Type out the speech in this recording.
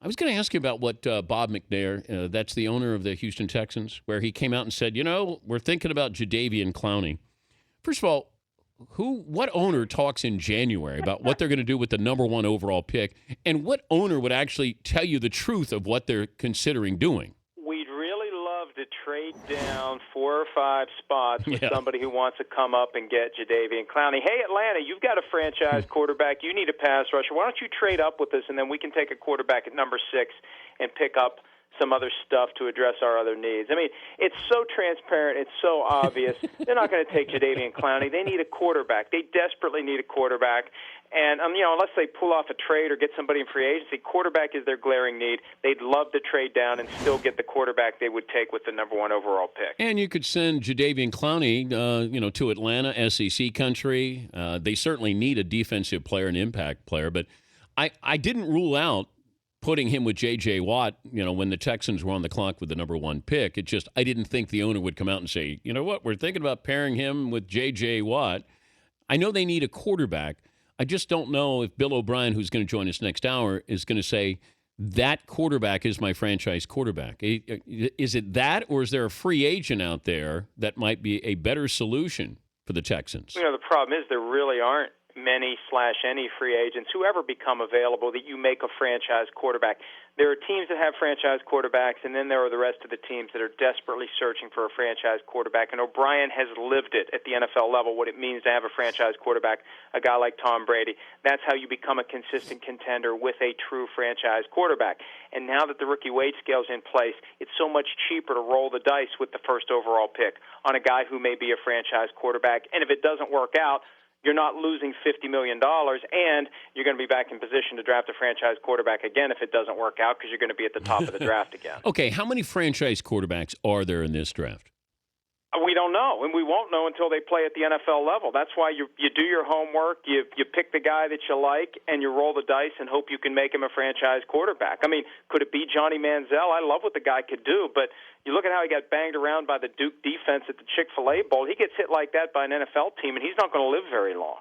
was going to ask you about what Bob McNair, that's the owner of the Houston Texans, where he came out and said, we're thinking about Jadeveon Clowney. First of all, what owner talks in January about what they're going to do with the number one overall pick, and what owner would actually tell you the truth of what they're considering doing? We'd really love to trade down 4 or 5 spots with somebody who wants to come up and get Jadeveon Clowney. Hey, Atlanta, you've got a franchise quarterback. You need a pass rusher. Why don't you trade up with us, and then we can take a quarterback at number 6 and pick up some other stuff to address our other needs. I mean, it's so transparent. It's so obvious. They're not going to take Jadeveon Clowney. They need a quarterback. They desperately need a quarterback. And, unless they pull off a trade or get somebody in free agency, quarterback is their glaring need. They'd love to trade down and still get the quarterback they would take with the number 1 overall pick. And you could send Jadeveon Clowney, to Atlanta, SEC country. They certainly need a defensive player, an impact player. But I didn't rule out putting him with J.J. Watt, when the Texans were on the clock with the number 1 pick. I didn't think the owner would come out and say, you know what, we're thinking about pairing him with J.J. Watt. I know they need a quarterback. I just don't know if Bill O'Brien, who's going to join us next hour, is going to say, that quarterback is my franchise quarterback. Is it that, or is there a free agent out there that might be a better solution for the Texans? The problem is there really aren't many/any free agents who ever become available that you make a franchise quarterback. There are teams that have franchise quarterbacks, and then there are the rest of the teams that are desperately searching for a franchise quarterback. And O'Brien has lived it at the NFL level, what it means to have a franchise quarterback, a guy like Tom Brady. That's how you become a consistent contender with a true franchise quarterback. And now that the rookie wage scale is in place, it's so much cheaper to roll the dice with the first overall pick on a guy who may be a franchise quarterback. And if it doesn't work out, you're not losing $50 million, and you're going to be back in position to draft a franchise quarterback again if it doesn't work out, because you're going to be at the top of the draft again. Okay, how many franchise quarterbacks are there in this draft? We don't know, and we won't know until they play at the NFL level. That's why you do your homework, you pick the guy that you like, and you roll the dice and hope you can make him a franchise quarterback. I mean, could it be Johnny Manziel? I love what the guy could do, but you look at how he got banged around by the Duke defense at the Chick-fil-A Bowl. He gets hit like that by an NFL team, and he's not going to live very long.